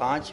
5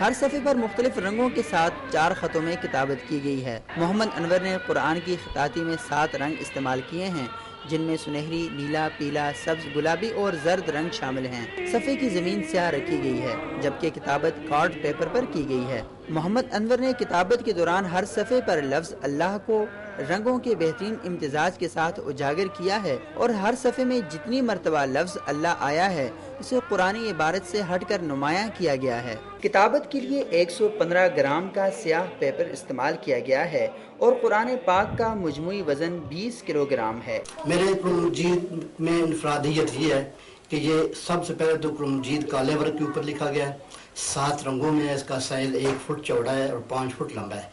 ہر صفحے پر مختلف رنگوں کے ساتھ 4 خطوں میں کتابت کی گئی ہے۔ محمد انور نے قرآن کی خطاطی میں 7 رنگ استعمال کیے ہیں، جن میں سنہری، نیلا، پیلا، سبز، گلابی اور زرد رنگ شامل ہیں۔ صفحے کی زمین سیاہ رکھی گئی ہے، جبکہ کتابت کارڈ پیپر پر کی گئی ہے۔ محمد انور نے کتابت کے دوران ہر صفحے پر لفظ اللہ کو رنگوں کے بہترین امتزاج کے ساتھ اجاگر کیا ہے، اور ہر صفحے میں جتنی مرتبہ لفظ اللہ آیا ہے اسے قرآنی عبارت سے ہٹ کر نمایاں کیا گیا ہے۔ کتابت کے لیے 115 گرام کا سیاہ پیپر استعمال کیا گیا ہے اور قرآن پاک کا مجموعی وزن 20 کلو گرام ہے۔ میرے قرآن مجید میں انفرادیت یہ ہے کہ یہ سب سے پہلے تو قرآن مجید کالے ورق کے اوپر لکھا گیا ہے، 7 رنگوں میں ہے، اس کا سائز 1 فٹ چوڑا ہے اور 5 فٹ لمبا ہے،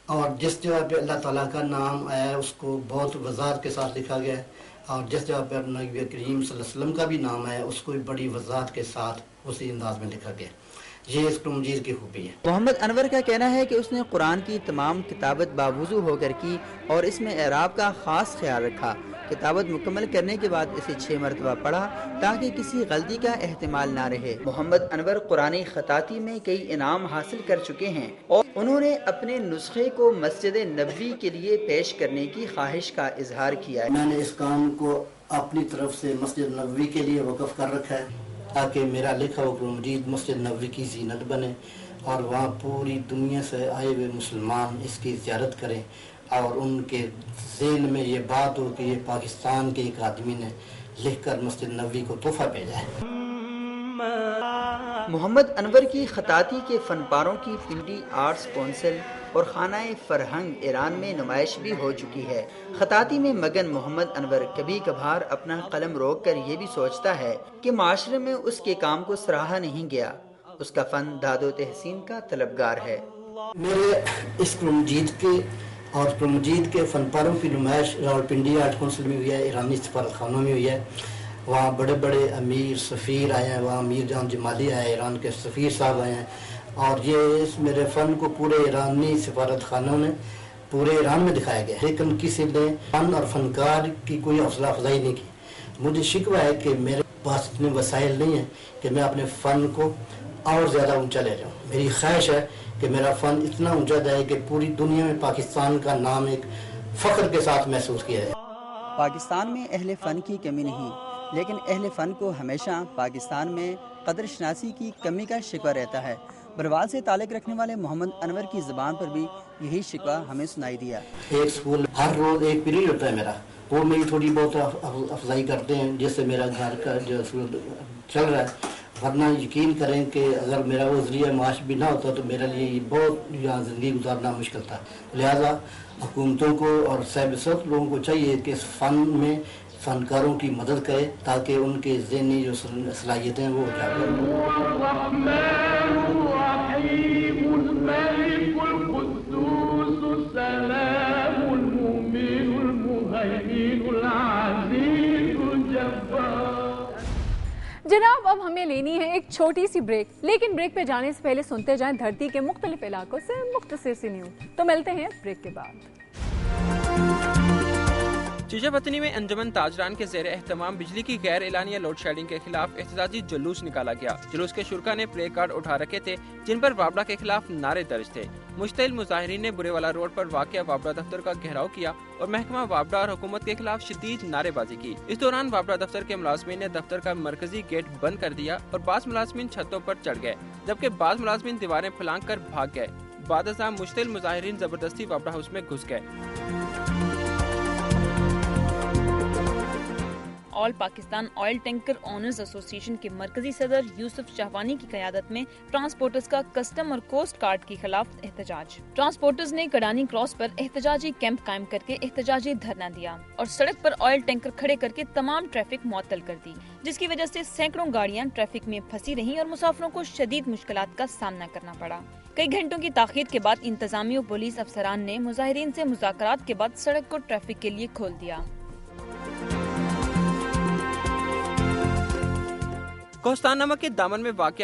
اور جس جگہ پہ اللہ تعالیٰ کا نام آیا ہے اس کو بہت وضاحت کے ساتھ لکھا گیا ہے، اور جس جگہ پر نبی کریم صلی اللہ علیہ وسلم کا بھی نام آیا ہے اس کو بھی بڑی وضاحت کے ساتھ اسی انداز میں لکھا گیا۔ یہ اس قرآن مجید کی خوبی ہے۔ محمد انور کا کہنا ہے کہ اس نے قرآن کی تمام کتابت باوضو ہو کر کی اور اس میں اعراب کا خاص خیال رکھا۔ کتابت مکمل کرنے کے بعد اسے 6 مرتبہ پڑھا تاکہ کسی غلطی کا احتمال نہ رہے۔ محمد انور قرآنی خطاطی میں کئی انعام حاصل کر چکے ہیں اور انہوں نے اپنے نسخے کو مسجد نبوی کے لیے پیش کرنے کی خواہش کا اظہار کیا ہے۔ میں نے اس کام کو اپنی طرف سے مسجد نبوی کے لیے وقف کر رکھا ہے تاکہ میرا لکھا ہوا قرآن مجید مسجد نبوی کی زینت بنے اور وہاں پوری دنیا سے آئے ہوئے مسلمان اس کی زیارت کریں اور ان کے ذہن میں یہ بات ہو کہ یہ پاکستان کے ایک آدمی نے لکھ کر مسجد نبوی کو تحفہ بھیجا ہے۔ محمد انور کی خطاطی کے فن پاروں کی پنڈی آرٹس کونسل اور خانہ فرہنگ ایران میں نمائش بھی ہو چکی ہے۔ خطاطی میں مگن محمد انور کبھی کبھار اپنا قلم روک کر یہ بھی سوچتا ہے کہ معاشرے میں اس کے کام کو سراہا نہیں گیا۔ اس کا فن داد و تحسین کا طلبگار ہے۔ میرے اس قرآن مجید کے اور قرآن مجید کے فن پاروں کی نمائش راولپنڈی آرٹ کونسل میں ہوئی ہے، ایرانی سفارت خانوں میں ہوئی ہے۔ وہاں بڑے بڑے امیر سفیر آئے ہیں، وہاں امیر جان جمالی آئے ہیں، ایران کے سفیر صاحب آئے ہیں، اور یہ اس میرے فن کو پورے ایرانی سفارت خانوں نے پورے ایران میں دکھایا گیا ہے، لیکن کسی نے فن اور فنکار کی کوئی حوصلہ افزائی نہیں کی۔ مجھے شکوہ ہے کہ میرے پاس اتنے وسائل نہیں ہیں کہ میں اپنے فن کو اور زیادہ اونچا لے جاؤں۔ میری خواہش ہے کہ میرا فن اتنا اونچا جائے کہ پوری دنیا میں پاکستان کا نام ایک فخر کے ساتھ محسوس کیا جائے۔ پاکستان میں اہل فن کی کمی نہیں، لیکن اہل فن کو ہمیشہ پاکستان میں قدر شناسی کی کمی کا شکوہ رہتا ہے۔ بروال سے تعلق رکھنے والے محمد انور کی زبان پر بھی یہی شکوہ ہمیں سنائی دیا۔ ایک سکول ہر روز ایک پیریڈ ہوتا ہے میرا، وہ میری تھوڑی بہت افزائی کرتے ہیں جس سے میرا گھر کا جو چل رہا ہے، ورنہ یقین کریں کہ اگر میرا وہ ذریعہ معاش بھی نہ ہوتا تو میرے لیے یہ بہت یہاں زندگی گزارنا مشکل تھا۔ لہٰذا حکومتوں کو اور صاحب سب لوگوں کو چاہیے کہ اس فن میں فنکاروں کی مدد کرے تاکہ ان کے ذہنی جو صلاحیتیں ہیں وہ اجاگر ہوں۔ جناب اب ہمیں لینی ہے ایک چھوٹی سی بریک، لیکن بریک پہ جانے سے پہلے سنتے جائیں دھرتی کے مختلف علاقوں سے مختصر سی نیوز۔ تو ملتے ہیں بریک کے بعد۔ چیچے پتنی میں انجمن تاجران کے زیر اہتمام بجلی کی غیر اعلانیہ لوڈ شیڈنگ کے خلاف احتجاجی جلوس نکالا گیا۔ جلوس کے شرکا نے پلے کارڈ اٹھا رکھے تھے جن پر وابڈا کے خلاف نعرے درج تھے۔ مشتعل مظاہرین نے برے والا روڈ پر واقع وابڈا دفتر کا گھیراؤ کیا اور محکمہ وابڈا اور حکومت کے خلاف شدید نعرے بازی کی۔ اس دوران وابڈا دفتر کے ملازمین نے دفتر کا مرکزی گیٹ بند کر دیا اور بعض ملازمین چھتوں پر چڑھ گئے، جبکہ بعض ملازمین دیواریں پھلانگ کر بھاگ گئے۔ بعد ازاں مشتعل مظاہرین زبردستی وابڈا ہاؤس میں گھس گئے۔ آل پاکستان آئل ٹینکر اونرز ایسوسی ایشن کے مرکزی صدر یوسف شہوانی کی قیادت میں ٹرانسپورٹرز کا کسٹم اور کوسٹ گارڈ کے خلاف احتجاج۔ ٹرانسپورٹرز نے کڈانی کراس پر احتجاجی کیمپ قائم کر کے احتجاجی دھرنا دیا اور سڑک پر آئل ٹینکر کھڑے کر کے تمام ٹریفک معطل کر دی، جس کی وجہ سے سینکڑوں گاڑیاں ٹریفک میں پھنسی رہیں اور مسافروں کو شدید مشکلات کا سامنا کرنا پڑا۔ کئی گھنٹوں کی تاخیر کے بعد انتظامیہ و پولیس افسران نے مظاہرین سے مذاکرات کے بعد سڑک کو ٹریفک کے لیے کھول دیا۔ کوہستان نمک کے دامن میں واقع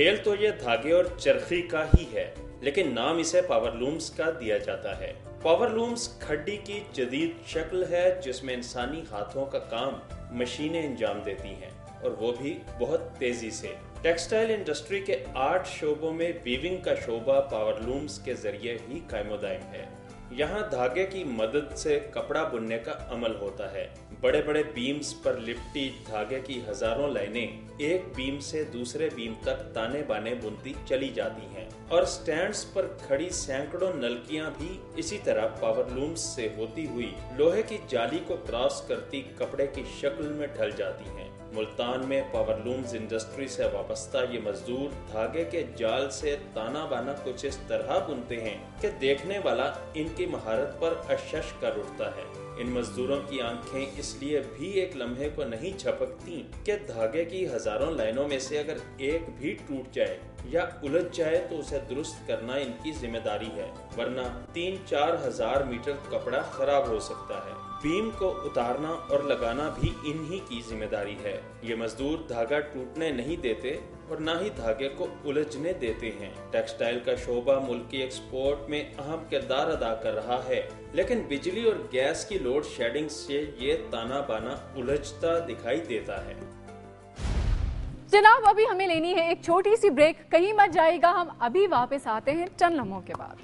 کھیل تو یہ دھاگے اور چرخی کا ہی ہے، لیکن نام اسے پاور لومز کا دیا جاتا ہے۔ پاور لومز کھڈی کی جدید شکل ہے جس میں انسانی ہاتھوں کا کام مشینیں انجام دیتی ہیں، اور وہ بھی بہت تیزی سے۔ ٹیکسٹائل انڈسٹری کے 8 شعبوں میں ویونگ کا شعبہ پاور لومز کے ذریعے ہی قائم و دائم ہے۔ یہاں دھاگے کی مدد سے کپڑا بننے کا عمل ہوتا ہے۔ بڑے بڑے بیمز پر لپٹی دھاگے کی ہزاروں لائنیں ایک بیم سے دوسرے بیم تک تانے بانے بنتی چلی جاتی ہیں، اور سٹینڈز پر کھڑی سینکڑوں نلکیاں بھی اسی طرح پاور لومز سے ہوتی ہوئی لوہے کی جالی کو کراس کرتی کپڑے کی شکل میں ڈھل جاتی ہیں۔ ملتان میں پاور لومز انڈسٹری سے وابستہ یہ مزدور دھاگے کے جال سے تانا بانا کچھ اس طرح بنتے ہیں کہ دیکھنے والا ان کی مہارت پر اشش کر اٹھتا ہے۔ ان مزدوروں کی آنکھیں اس لیے بھی ایک لمحے کو نہیں جھپکتی کہ دھاگے کی ہزاروں لائنوں میں سے اگر ایک بھی ٹوٹ جائے یا الجھ جائے تو اسے درست کرنا ان کی ذمہ داری ہے، ورنہ 3-4 ہزار میٹر کپڑا خراب ہو سکتا ہے۔ بیم کو اتارنا اور لگانا بھی انہی کی ذمہ داری ہے۔ یہ مزدور دھاگا ٹوٹنے نہیں دیتے اور نہ ہی دھاگے کو الجھنے دیتے ہیں۔ ٹیکسٹائل کا شعبہ ملکی ایکسپورٹ میں اہم کردار ادا کر رہا ہے، لیکن بجلی اور گیس کی لوڈ شیڈنگ سے یہ تانا بانا الجھتا دکھائی دیتا ہے۔ جناب ابھی ہمیں لینی ہے ایک چھوٹی سی بریک، کہیں مت جائے گا، ہم ابھی واپس آتے ہیں چند لمحوں کے بعد۔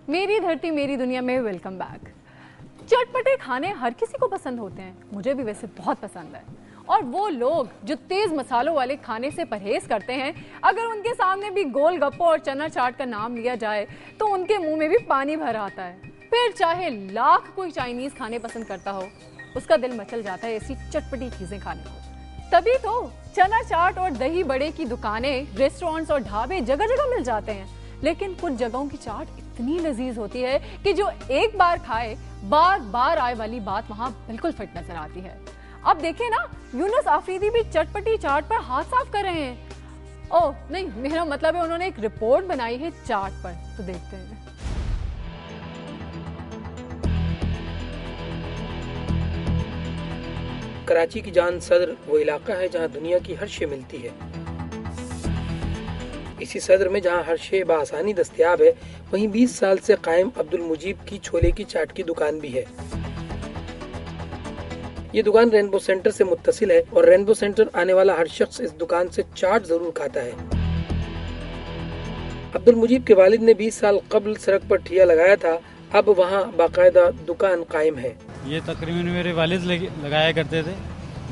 میری دھرتی میری دنیا میں ویلکم بیک۔ چٹپٹے کھانے ہر کسی کو پسند ہوتے ہیں، مجھے بھی ویسے بہت پسند ہے، اور وہ لوگ جو تیز مسالوں والے کھانے سے پرہیز کرتے ہیں، اگر ان کے سامنے بھی گول گپوں اور چنا چاٹ کا نام لیا جائے تو ان کے منہ میں بھی پانی بھر آتا ہے۔ پھر چاہے لاکھ کوئی چائنیز کھانے پسند کرتا ہو، اس کا دل مچل جاتا ہے ایسی چٹپٹی چیزیں کھانے کو۔ تبھی تو چنا چاٹ اور دہی بڑے کی دکانیں، ریسٹورنٹس اور ڈھابے جگہ جگہ مل جاتے ہیں، لیکن کچھ جگہوں کی چاٹ اتنی لذیذ ہوتی ہے کہ جو ایک بار کھائے بار بار آئے والی بات وہاں بالکل فٹ نظر آتی ہے۔ اب دیکھیں نا، یونس آفریدی بھی چٹپٹی چاٹ پر ہاتھ صاف کر رہے ہیں۔ اوہ نہیں، میرا مطلب ہے انہوں نے ایک رپورٹ بنائی ہے چاٹ پر، تو دیکھتے ہیں۔ کراچی کی جان صدر وہ علاقہ ہے جہاں دنیا کی ہر شے ملتی ہے۔ اسی صدر میں جہاں ہر شے بآسانی دستیاب ہے، وہیں 20 سال سے قائم عبد المجیب کی چھولے کی چاٹ کی دکان بھی ہے۔ یہ دکان رینبو سینٹر سے متصل ہے، اور رینبو سینٹر آنے والا ہر شخص اس دکان سے چاٹ ضرور کھاتا ہے۔ عبد المجیب کے والد نے 20 سال قبل سڑک پر ٹھیا لگایا تھا، اب وہاں باقاعدہ دکان قائم ہے۔ یہ تقریباً میرے والد لگایا کرتے تھے،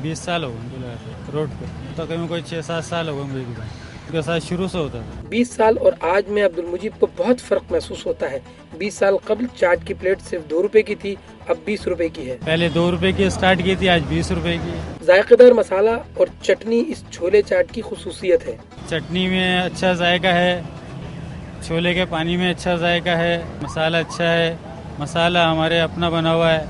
20 سال ہو گئے لگاتے روڈ پہ، تقریباً کوئی 6-7 سال ہو گئے میری دکان کے ساتھ شروع سے ہوتا تھا۔ 20 سال اور آج میں عبد المجیب کو بہت فرق محسوس ہوتا ہے۔ 20 سال قبل چاٹ کی پلیٹ صرف 2 روپے کی تھی، اب 20 روپے کی ہے۔ پہلے 2 روپے کی اسٹارٹ کی تھی، آج 20 روپے کی۔ ذائقہ دار مسالہ اور چٹنی اس چھولے چاٹ کی خصوصیت ہے۔ چٹنی میں اچھا ذائقہ ہے، چھولے کے پانی میں اچھا ذائقہ ہے، مسالہ اچھا ہے، مسالہ ہمارے اپنا بنا ہوا ہے۔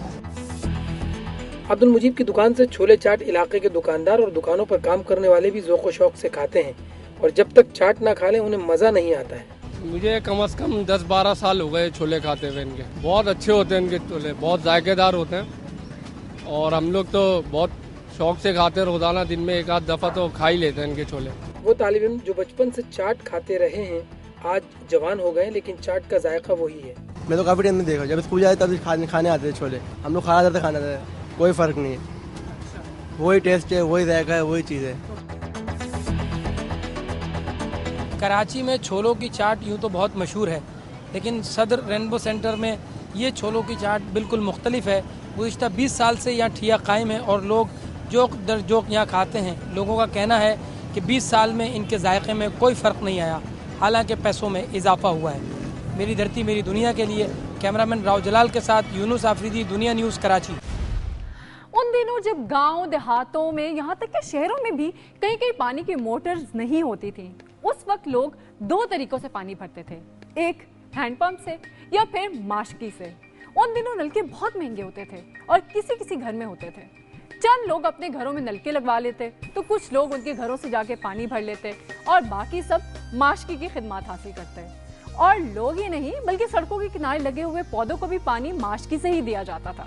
عبد المجیب کی دکان سے چھولے چاٹ علاقے کے دکاندار اور دکانوں پر کام کرنے والے بھی ذوق و شوق سے کھاتے ہیں، اور جب تک چاٹ نہ کھا لیں انہیں مزہ نہیں آتا ہے۔ مجھے کم از کم 10-12 سال ہو گئے چھولے کھاتے ہوئے ان کے۔ بہت اچھے ہوتے ہیں ان کے چھولے، بہت ذائقے دار ہوتے ہیں، اور ہم لوگ تو بہت شوق سے کھاتے ہیں، روزانہ دن میں 1-8 دفعہ تو کھا ہی لیتے ہیں ان کے چھولے۔ وہ طالب علم جو بچپن سے چاٹ کھاتے رہے ہیں آج جوان ہو گئے، لیکن چاٹ کا ذائقہ وہی ہے۔ میں تو کافی ٹائم میں دیکھا، جب اسکول جاتے تب کھانے آتے تھے چھولے، ہم لوگ کھانا کھانا تھا، کوئی فرق نہیں ہے، وہی ٹیسٹ ہے، وہی ذائقہ ہے، وہی چیز ہے۔ کراچی میں چھولوں کی چاٹ یوں تو بہت مشہور ہے، لیکن صدر رینبو سینٹر میں یہ چھولوں کی چاٹ بالکل مختلف ہے۔ گزشتہ 20 سال سے یہاں ٹھیا قائم ہے، اور لوگ جوک در جوک یہاں کھاتے ہیں۔ لوگوں کا کہنا ہے کہ 20 سال میں ان کے ذائقے میں کوئی فرق نہیں آیا، حالانکہ پیسوں میں اضافہ ہوا ہے۔ میری دھرتی میری دنیا کے لیے کیمرامین راؤ جلال کے ساتھ یونس آفریدی، دنیا نیوز، کراچی۔ ان دنوں جب گاؤں دیہاتوں میں، یہاں تک کہ شہروں میں بھی کہیں کہیں پانی کی موٹرز نہیں ہوتی تھیں، اس وقت لوگ 2 طریقوں سے پانی بھرتے تھے، ایک ہینڈ پمپ سے یا پھر ماشکی سے۔ ان دنوں نلکے بہت مہنگے ہوتے تھے اور کسی کسی گھر میں ہوتے تھے۔ چند لوگ اپنے گھروں میں نلکے لگوا لیتے تو کچھ لوگ ان کے گھروں سے جا کے پانی بھر لیتے، اور باقی سب ماشکی کی خدمات حاصل کرتے۔ اور لوگ ہی نہیں بلکہ سڑکوں کے کنارے لگے ہوئے پودوں کو بھی پانی ماشکی سے ہی دیا جاتا تھا۔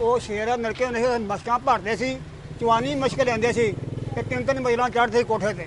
ਉਹ ਸ਼ੇਰ ਮਿਲ ਕੇ ਉਹਨੇ ਮਸ਼ਕਾਂ ਭਰਦੇ ਸੀ, ਜਵਾਨੀ ਮਸ਼ਕ ਲੈਂਦੇ ਸੀ ਤੇ ਤਿੰਨ ਤਿੰਨ ਮੰਜ਼ਿਲਾਂ ਚੜ੍ਹਦੇ ਕੋਠੇ ਤੇ।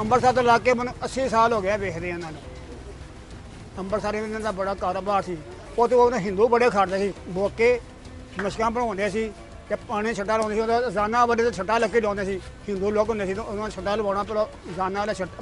ਅੰਮ੍ਰਿਤਸਰ ਤੋਂ ਲਾ ਕੇ ਮੈਨੂੰ 80 ਸਾਲ ਹੋ ਗਿਆ ਵੇਖਦੇ ਇਹਨਾਂ ਨੂੰ। ਅੰਮ੍ਰਿਤਸਰ ਇਹਨਾਂ ਦਾ ਬੜਾ ਕਾਰੋਬਾਰ ਸੀ। ਉਹ ਤੇ ਉਹਨੇ ਹਿੰਦੂ ਬੜੇ ਖਾੜਦੇ ਸੀ, ਬੋਕੇ ਮਸ਼ਕਾਂ ਬਣਾਉਂਦੇ ਸੀ ਤੇ ਪਾਣੀ ਛੱਟਾ ਲਾਉਂਦੇ ਸੀ। ਉਹਦਾ ਰੋਜ਼ਾਨਾ ਵੱਡੇ ਤੇ ਛੱਟਾ ਲੱਗੇ ਲਾਉਂਦੇ ਸੀ। ਹਿੰਦੂ ਲੋਕ ਹੁੰਦੇ ਸੀ ਤਾਂ ਉਹਨਾਂ ਛੱਟਾ ਲਵਾਉਣਾ, ਪਰ ਰੋਜ਼ਾਨਾ ਵਾਲੇ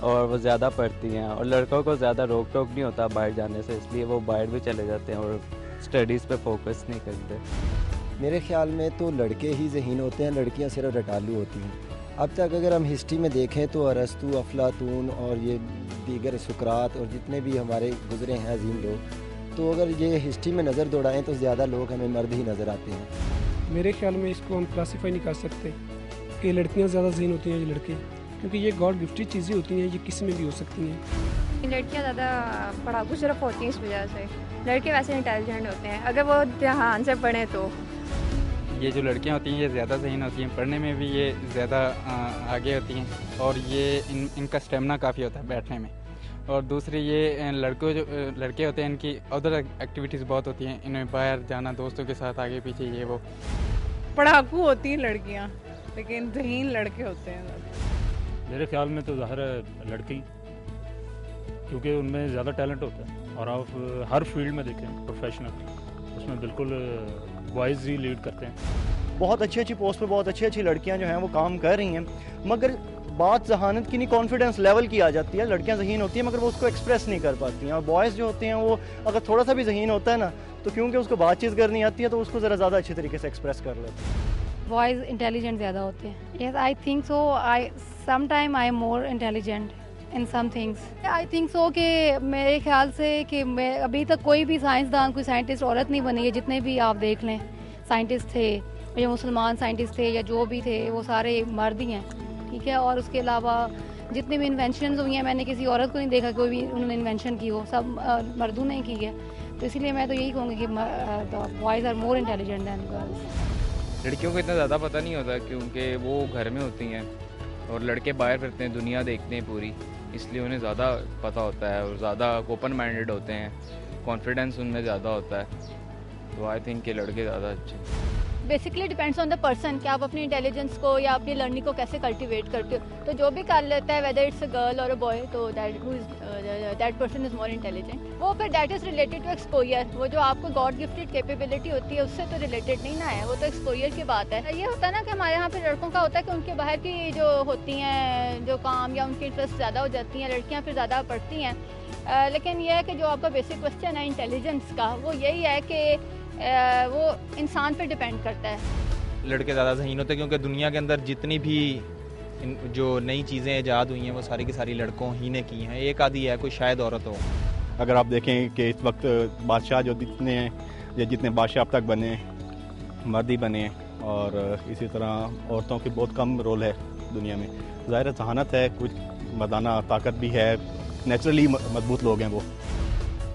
اور وہ زیادہ پڑھتی ہیں، اور لڑکوں کو زیادہ روک ٹوک نہیں ہوتا باہر جانے سے، اس لیے وہ باہر بھی چلے جاتے ہیں اور اسٹڈیز پہ فوکس نہیں کرتے۔ میرے خیال میں تو لڑکے ہی ذہین ہوتے ہیں، لڑکیاں صرف رٹالو ہوتی ہیں۔ اب تک اگر ہم ہسٹری میں دیکھیں تو ارسطو، افلاطون اور یہ دیگر سقراط اور جتنے بھی ہمارے گزرے ہیں عظیم لوگ، تو اگر یہ ہسٹری میں نظر دوڑائیں تو زیادہ لوگ ہمیں مرد ہی نظر آتے ہیں۔ میرے خیال میں اس کو ہم کلاسیفائی نہیں کر سکتے کہ لڑکیاں زیادہ ذہین ہوتی ہیں یا لڑکے، کیونکہ یہ گاڈ گفٹڈ چیزیں ہوتی ہیں، یہ کسی میں بھی ہو سکتی ہیں۔ لڑکیاں زیادہ پڑھاکو صرف ہوتی ہیں اس وجہ سے، لڑکے ویسے انٹیلیجنٹ ہوتے ہیں اگر وہ دھیان سے پڑھیں تو۔ یہ جو لڑکیاں ہوتی ہیں یہ زیادہ ذہین ہوتی ہیں، پڑھنے میں بھی یہ زیادہ آگے ہوتی ہیں، اور یہ ان کا اسٹیمنا کافی ہوتا ہے بیٹھنے میں۔ اور دوسری یہ لڑکے ہوتے ہیں، ان کی ادر ایکٹیویٹیز بہت ہوتی ہیں، انہیں باہر جانا دوستوں کے ساتھ آگے پیچھے یہ وہ۔ پڑھاکو ہوتی ہیں لڑکیاں لیکن ذہین لڑکے ہوتے ہیں۔ میرے خیال میں تو ظاہر ہے لڑکی، کیونکہ ان میں زیادہ ٹیلنٹ ہوتا ہے، اور آپ ہر فیلڈ میں دیکھیں پروفیشنل، اس میں بالکل بوائز ہی لیڈ کرتے ہیں۔ بہت اچھی اچھی پوسٹ پہ بہت اچھی لڑکیاں جو ہیں وہ کام کر رہی ہیں، مگر بات ذہانت کی نہیں، کانفیڈنس لیول کی آ جاتی ہے۔ لڑکیاں ذہین ہوتی ہیں مگر وہ اس کو ایکسپریس نہیں کر پاتی ہیں، اور بوائز جو ہوتے ہیں وہ اگر تھوڑا سا بھی ذہین ہوتا ہے نا تو کیونکہ اس کو بات چیت کرنی آتی ہے تو اس کو ذرا زیادہ اچھے طریقے سے ایکسپریس کر لیتے ہیں۔ بوائز انٹیلیجنٹ زیادہ ہوتے ہیں۔ Yes I think so, some time I am more intelligent in some things. I think so کہ میرے خیال سے کہ میں ابھی تک کوئی بھی سائنسدان، کوئی سائنٹسٹ عورت نہیں بنی ہے، جتنے بھی آپ دیکھ لیں سائنٹسٹ تھے، یا مسلمان سائنٹسٹ تھے یا جو بھی تھے، وہ سارے مرد ہی ہیں، ٹھیک ہے۔ اور اس کے علاوہ جتنی بھی انوینشنز ہوئی ہیں میں نے کسی عورت کو نہیں دیکھا کوئی بھی انہوں نے انوینشن کی ہو، سب مردوں نے کی ہے۔ تو اسی لیے میں تو یہی کہوں گی کہ boys are more intelligent than girls. لڑکیوں کو اتنا زیادہ پتہ نہیں ہوتا کیونکہ وہ گھر میں ہوتی ہیں اور لڑکے باہر پھرتے ہیں، دنیا دیکھتے ہیں پوری، اس لیے انہیں زیادہ پتہ ہوتا ہے اور زیادہ اوپن مائنڈیڈ ہوتے ہیں، کانفیڈنس ان میں زیادہ ہوتا ہے، تو آئی تھنک کہ لڑکے زیادہ اچھے ہیں۔ Basically depends on the person کہ آپ اپنی انٹیلیجنس کو یا اپنی لرننگ کو کیسے کلٹیویٹ کرتے ہو، تو جو بھی کر لیتا ہے ویدر اٹس اے گرل اور اے بوائے، تو that person is more intelligent. وہ پھر that is related to exposure, وہ جو آپ کو گاڈ گفٹڈ کیپیبلٹی ہوتی ہے اس سے تو ریلیٹڈ نہیں نہ ہے، وہ تو ایکسپوئر کی بات ہے۔ یہ ہوتا ہے نا کہ ہمارے یہاں پھر لڑکوں کا ہوتا ہے کہ ان کے باہر کی جو ہوتی ہیں جو کام یا ان کی انٹرسٹ زیادہ ہو جاتی ہیں، لڑکیاں پھر زیادہ پڑھتی ہیں۔ لیکن یہ ہے کہ جو آپ کا بیسک کوشچن ہے انٹیلیجنس کا، وہ یہی ہے کہ وہ انسان پہ ڈپینڈ کرتا ہے۔ لڑکے زیادہ ذہین ہوتے ہیں کیونکہ دنیا کے اندر جتنی بھی جو نئی چیزیں ایجاد ہوئی ہیں وہ ساری کی ساری لڑکوں ہی نے کی ہیں، ایک آدھی ہے کوئی شاید عورت ہو۔ اگر آپ دیکھیں کہ اس وقت بادشاہ جو جتنے ہیں یا جتنے بادشاہ اب تک بنے مرد ہی بنے، اور اسی طرح عورتوں کی بہت کم رول ہے دنیا میں۔ ظاہر ذہانت ہے، کچھ مردانہ طاقت بھی ہے، نیچرلی مضبوط لوگ ہیں وہ۔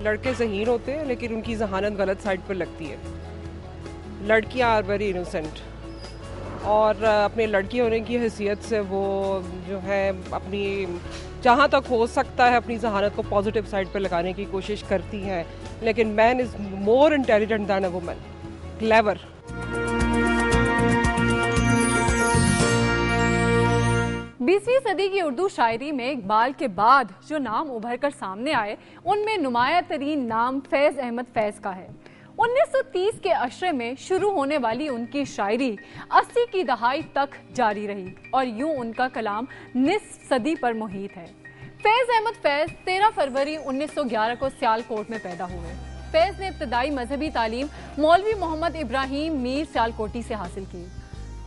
لڑکے ذہین ہوتے ہیں لیکن ان کی ذہانت غلط سائڈ پر لگتی ہے۔ لڑکیاں آر ویری انوسینٹ، اور اپنے لڑکی ہونے کی حیثیت سے وہ جو ہے اپنی جہاں تک ہو سکتا ہے اپنی ذہانت کو پازیٹیو سائڈ پہ لگانے کی کوشش کرتی ہیں، لیکن man is more intelligent than a woman, clever. 20ویں صدی کی اردو شاعری میں اقبال کے بعد جو نام ابھر کر سامنے آئے ان میں نمایاں ترین نام فیض احمد فیض کا ہے۔ 1930 کے عشرے میں شروع ہونے والی ان کی شاعری 80 کی دہائی تک جاری رہی اور یوں ان کا کلام نصف صدی پر محیط ہے۔ فیض احمد فیض 13 فروری 1911 کو سیالکوٹ میں پیدا ہوئے۔ فیض نے ابتدائی مذہبی تعلیم مولوی محمد ابراہیم میر سیالکوٹی سے حاصل کی۔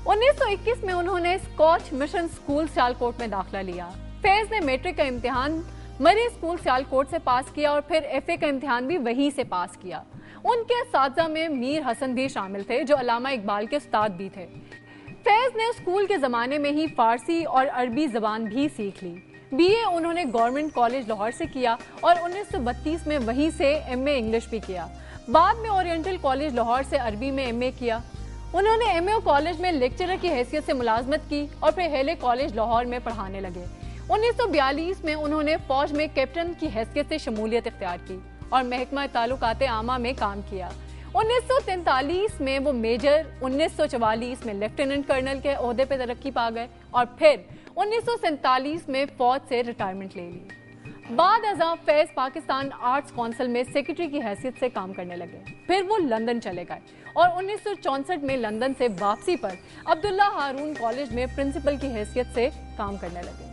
1921 میں انہوں نے اسکاچ مشن اسکول سیالکوٹ میں داخلہ لیا۔ فیض نے میٹرک کا امتحان مری اسکول سیالکوٹ سے پاس کیا اور پھر ایف اے کا امتحان بھی وہیں سے پاس کیا۔ ان کے اساتذہ میں میر حسن بھی شامل تھے جو علامہ اقبال کے استاد بھی تھے۔ فیض نے اسکول کے زمانے میں ہی فارسی اور عربی زبان بھی سیکھ لی۔ بی اے انہوں نے گورنمنٹ کالج لاہور سے کیا اور 1932 میں وہیں سے ایم اے انگلش بھی کیا۔ بعد میں اورینٹل کالج لاہور سے عربی میں ایم اے کیا۔ انہوں نے ایم اے کالج میں لیکچرر کی حیثیت سے ملازمت کی اور پھر ہیلے کالج لاہور میں پڑھانے لگے۔ 1942 میں انہوں نے فوج میں کیپٹن کی حیثیت سے شمولیت اختیار کی اور محکمہ تعلقات عامہ میں کام کیا۔ 1943 میں وہ میجر، 1944 میں لیفٹیننٹ کرنل کے عہدے پہ ترقی پا گئے اور پھر 1947 میں فوج سے ریٹائرمنٹ لے لی۔ بعد ازاں فیض پاکستان آرٹس کونسل میں سیکرٹری کی حیثیت سے کام کرنے لگے۔ پھر وہ لندن چلے گئے اور 1964 میں لندن سے واپسی پر عبداللہ ہارون کالج میں پرنسپل کی حیثیت سے کام کرنے لگے۔